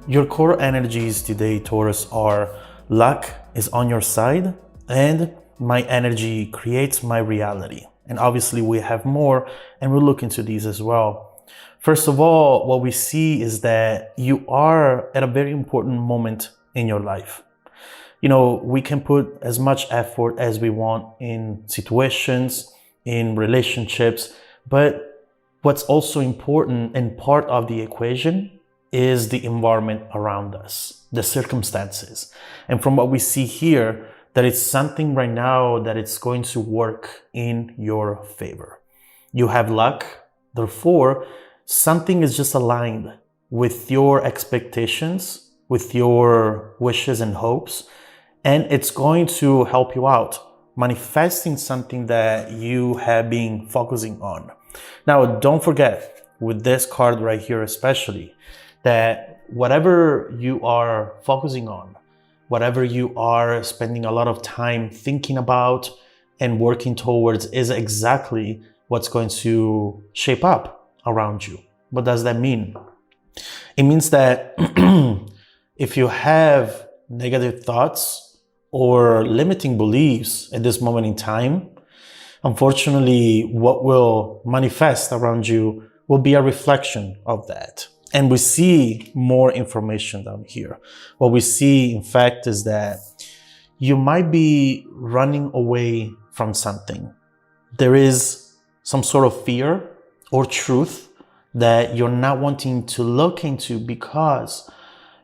Your core energies today, Taurus, are luck is on your side and my energy creates my reality. And obviously we have more and we'll look into these as well. First of all, what we see is that you are at a very important moment in your life. You know, we can put as much effort as we want in situations, in relationships, but what's also important and part of the equation is the environment around us, the circumstances. And from what we see here, that it's something right now that it's going to work in your favor. You have luck, therefore, something is just aligned with your expectations, with your wishes and hopes, and it's going to help you out, manifesting something that you have been focusing on. Now, don't forget, with this card right here especially, that whatever you are focusing on, whatever you are spending a lot of time thinking about and working towards is exactly what's going to shape up around you. What does that mean? It means that if you have negative thoughts or limiting beliefs at this moment in time, unfortunately, what will manifest around you will be a reflection of that. And we see more information down here. What we see, in fact, is that you might be running away from something. There is some sort of fear or truth that you're not wanting to look into because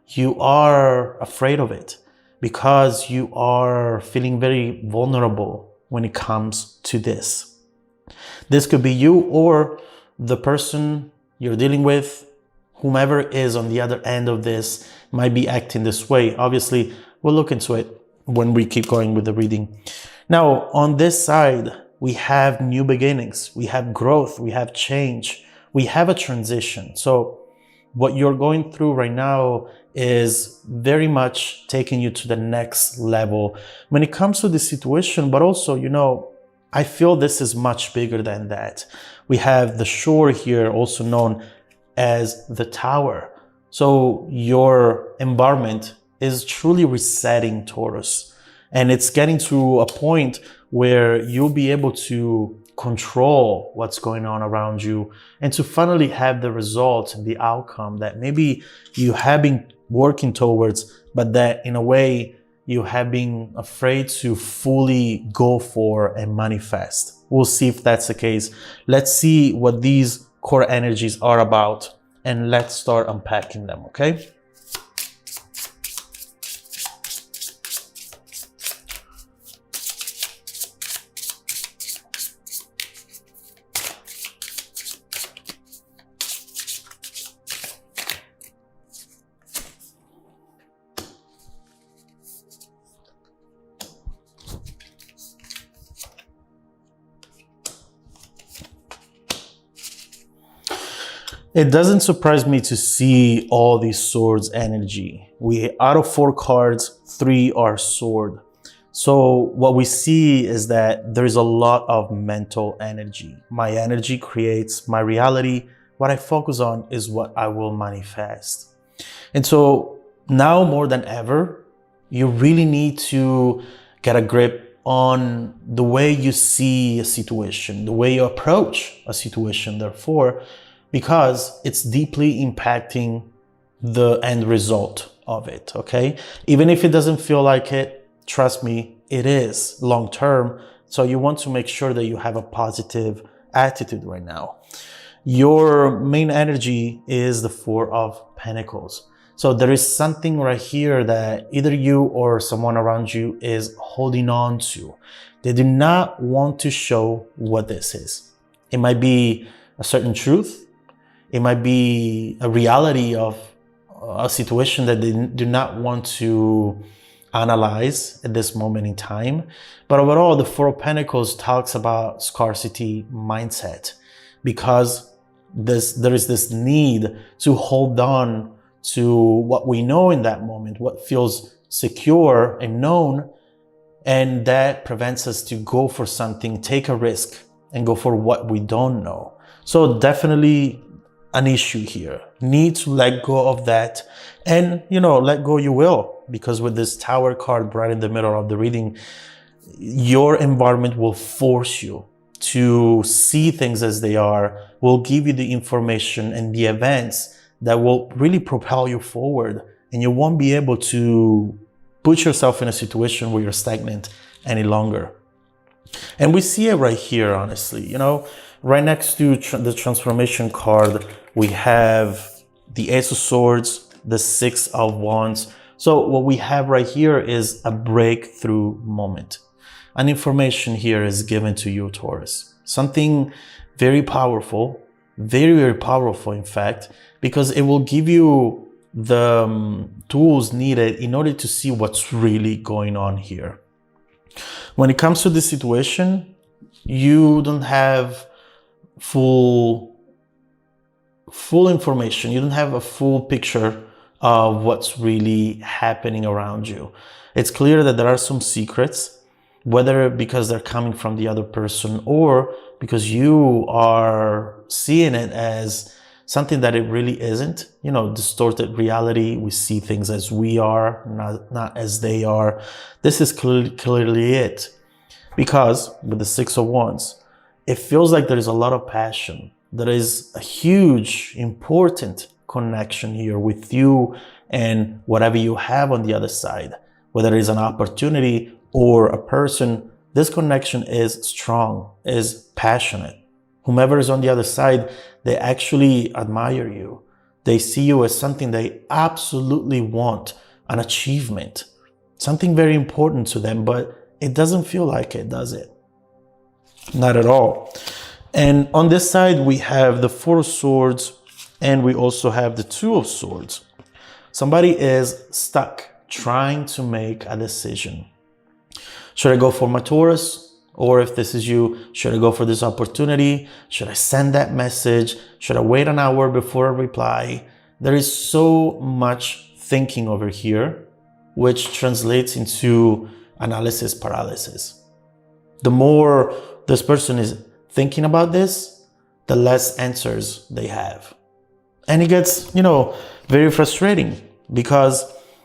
you are afraid of it, because you are feeling very vulnerable when it comes to this. This could be you or the person you're dealing with. Whomever is on the other end of this might be acting this way. Obviously, we'll look into it when we keep going with the reading. Now, on this side, we have new beginnings, we have growth, we have change, we have a transition. So what you're going through right now is very much taking you to the next level when it comes to this situation, but also, you know, I feel this is much bigger than that. We have the shore here, also known as the tower. So your environment is truly resetting, Taurus, and it's getting to a point where you'll be able to control what's going on around you and to finally have the results and the outcome that maybe you have been working towards, but that in a way you have been afraid to fully go for and manifest. We'll see if that's the case. Let's see what these core energies are about, and let's start unpacking them, okay? It doesn't surprise me to see all these swords energy. Out of 4 cards, 3 are sword. So what we see is that there's a lot of mental energy. My energy creates my reality. What I focus on is what I will manifest. And so now more than ever, you really need to get a grip on the way you see a situation, the way you approach a situation, therefore, because it's deeply impacting the end result of it, okay? Even if it doesn't feel like it, trust me, it is long term. So you want to make sure that you have a positive attitude right now. Your main energy is the 4 of Pentacles. So there is something right here that either you or someone around you is holding on to. They do not want to show what this is. It might be a certain truth. It might be a reality of a situation that they do not want to analyze at this moment in time. But overall, the 4 of Pentacles talks about scarcity mindset, because there is this need to hold on to what we know in that moment, what feels secure and known, and that prevents us to go for something, take a risk, and go for what we don't know. So definitely an issue here. Need to let go of that. And, let go you will, because with this Tower card right in the middle of the reading, your environment will force you to see things as they are, will give you the information and the events that will really propel you forward. And you won't be able to put yourself in a situation where you're stagnant any longer. And we see it right here, honestly. Right next to the transformation card, we have the Ace of Swords, the Six of Wands. So what we have right here is a breakthrough moment. An information here is given to you, Taurus. Something very powerful, very, very powerful, in fact, because it will give you the tools needed in order to see what's really going on here. When it comes to this situation, you don't have full information. You don't have a full picture of what's really happening around you. It's clear that there are some secrets, whether because they're coming from the other person or because you are seeing it as something that it really isn't. Distorted reality. We see things as we are, not as they are. This is clearly it. Because with the Six of Wands, it feels like there is a lot of passion. There is a huge, important connection here with you and whatever you have on the other side. Whether it is an opportunity or a person, this connection is strong, is passionate. Whomever is on the other side, they actually admire you. They see you as something they absolutely want, an achievement, something very important to them, but it doesn't feel like it, does it? Not at all. And on this side, we have the Four of Swords, and we also have the Two of Swords. Somebody is stuck trying to make a decision. Should I go for my Taurus? Or if this is you, should I go for this opportunity? Should I send that message? Should I wait an hour before I reply? There is so much thinking over here, which translates into analysis paralysis. The more this person is thinking about this, the less answers they have. And it gets, very frustrating because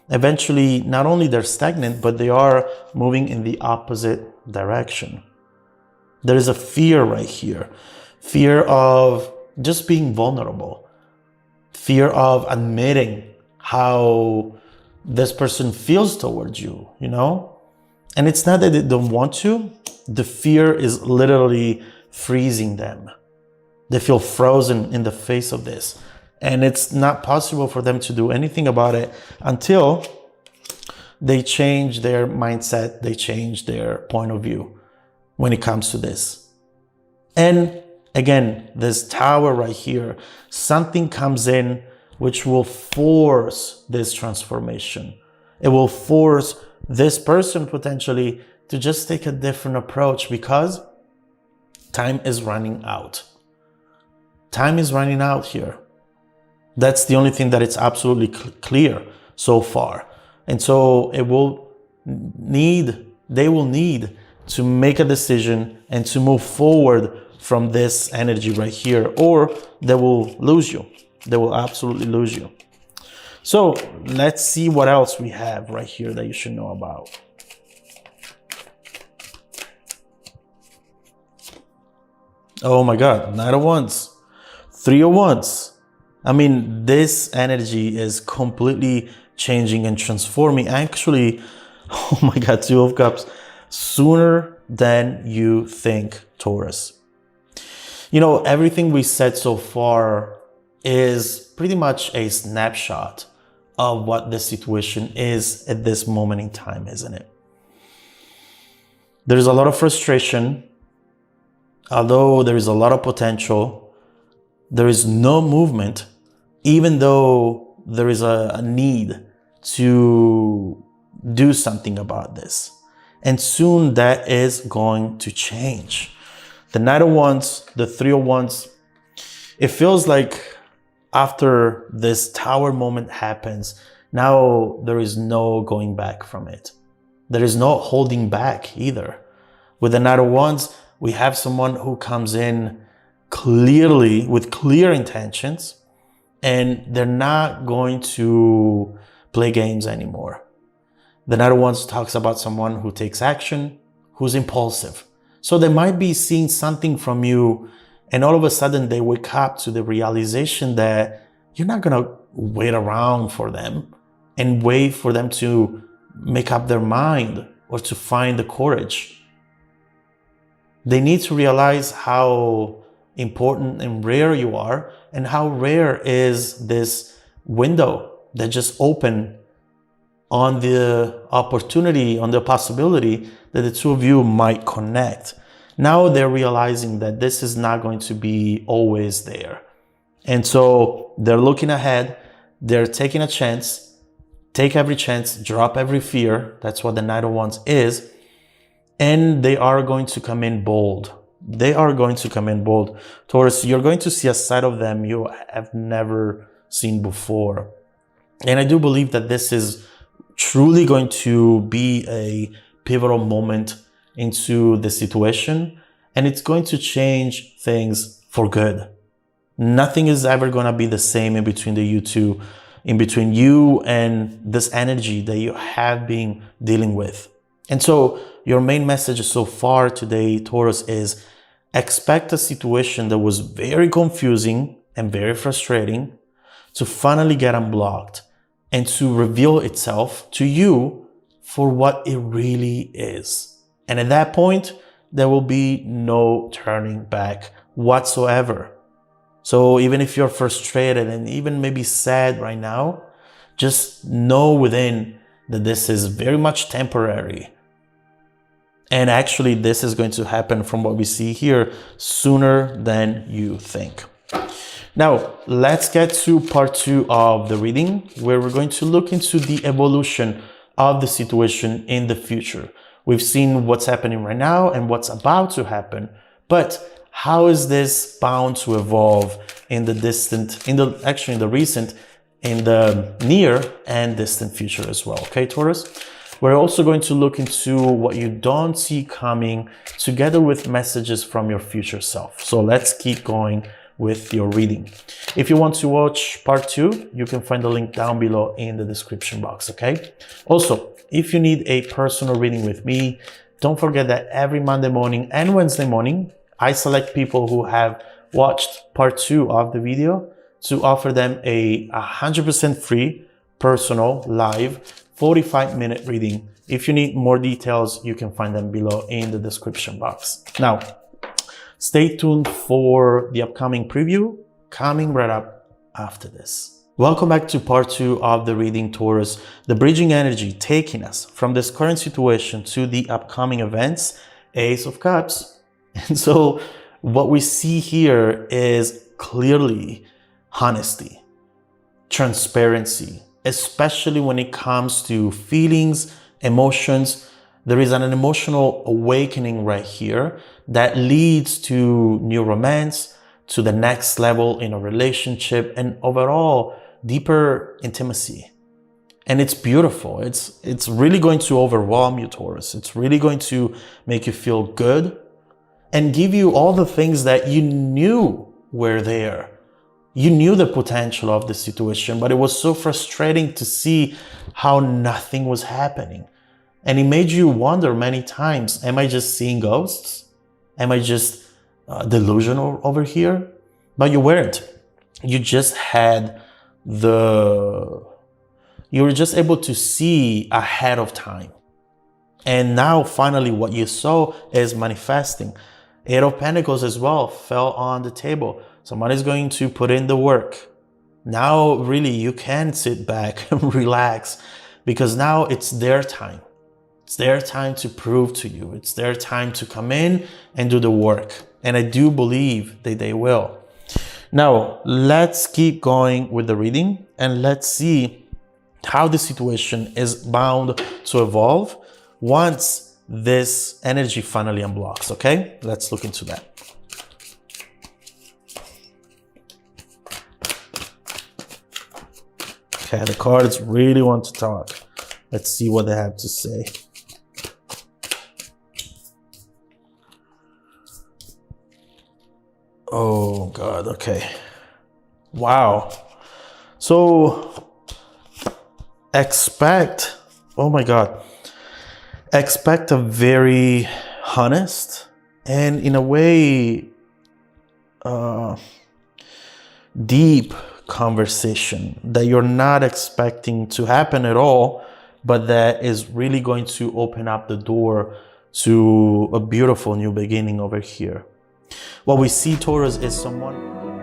eventually not only they're stagnant, but they are moving in the opposite direction. There is a fear right here. Fear of just being vulnerable. Fear of admitting how this person feels towards you, And it's not that they don't want to. The fear is literally freezing them. They feel frozen in the face of this. And it's not possible for them to do anything about it until they change their mindset, they change their point of view when it comes to this. And again, this Tower right here, something comes in which will force this transformation. It will force this person potentially to just take a different approach because time is running out. Time is running out here. That's the only thing that it's absolutely clear so far. And so they will need to make a decision and to move forward from this energy right here, or they will lose you. They will absolutely lose you. So let's see what else we have right here that you should know about. Oh my God, Knight of Wands, Three of Wands. I mean, this energy is completely changing and transforming. Actually, oh my God, Two of Cups, sooner than you think, Taurus. Everything we said so far is pretty much a snapshot of what the situation is at this moment in time, isn't it? There's a lot of frustration. Although there is a lot of potential, there is no movement, even though there is a need to do something about this. And soon that is going to change. The Knight of Wands, the Three of Wands, it feels like after this Tower moment happens, now there is no going back from it. There is no holding back either. With the Knight of Wands, we have someone who comes in clearly with clear intentions, and they're not going to play games anymore. The Knight of Wands talks about someone who takes action, who's impulsive. So they might be seeing something from you, and all of a sudden they wake up to the realization that you're not going to wait around for them and wait for them to make up their mind or to find the courage. They need to realize how important and rare you are, and how rare is this window that just opened on the opportunity, on the possibility that the two of you might connect. Now they're realizing that this is not going to be always there. And so they're looking ahead, they're taking a chance, take every chance, drop every fear. That's what the Knight of Wands is. And they are going to come in bold. They are going to come in bold. Taurus, you're going to see a side of them you have never seen before. And I do believe that this is truly going to be a pivotal moment into the situation, and it's going to change things for good. Nothing is ever going to be the same in between the you two, in between you and this energy that you have been dealing with. And so your main message so far today, Taurus, is expect a situation that was very confusing and very frustrating to finally get unblocked and to reveal itself to you for what it really is. And at that point, there will be no turning back whatsoever. So even if you're frustrated and even maybe sad right now, just know within that this is very much temporary. And actually, this is going to happen, from what we see here, sooner than you think. Now, let's get to part 2 of the reading, where we're going to look into the evolution of the situation in the future. We've seen what's happening right now and what's about to happen, but how is this bound to evolve in the recent, in the near and distant future as well? Okay, Taurus? We're also going to look into what you don't see coming, together with messages from your future self. So let's keep going with your reading. If you want to watch part 2, you can find the link down below in the description box, okay? Also, if you need a personal reading with me, don't forget that every Monday morning and Wednesday morning, I select people who have watched part 2 of the video to offer them a 100% free, personal, live, 45-minute reading. If you need more details, you can find them below in the description box. Now, stay tuned for the upcoming preview coming right up after this. Welcome back to part 2 of the reading, Taurus. The bridging energy taking us from this current situation to the upcoming events, Ace of Cups. And so what we see here is clearly honesty, transparency, especially when it comes to feelings, emotions. There is an emotional awakening right here that leads to new romance, to the next level in a relationship, and overall deeper intimacy. And it's beautiful. It's really going to overwhelm you, Taurus. It's really going to make you feel good and give you all the things that you knew were there. You knew the potential of the situation, but it was so frustrating to see how nothing was happening. And it made you wonder many times, am I just seeing ghosts? Am I just delusional over here? But you weren't. You just had you were just able to see ahead of time. And now finally what you saw is manifesting. 8 of Pentacles as well fell on the table. Somebody's going to put in the work. Now really you can sit back and relax, because now it's their time. It's their time to prove to you. It's their time to come in and do the work. And I do believe that they will. Now, let's keep going with the reading and let's see how the situation is bound to evolve once this energy finally unblocks, okay? Let's look into that. Okay, the cards really want to talk. Let's see what they have to say. Oh God, okay. Wow. So expect, oh my God, expect a very honest and in a way deep conversation that you're not expecting to happen at all, but that is really going to open up the door to a beautiful new beginning over here. What we see, Taurus, is someone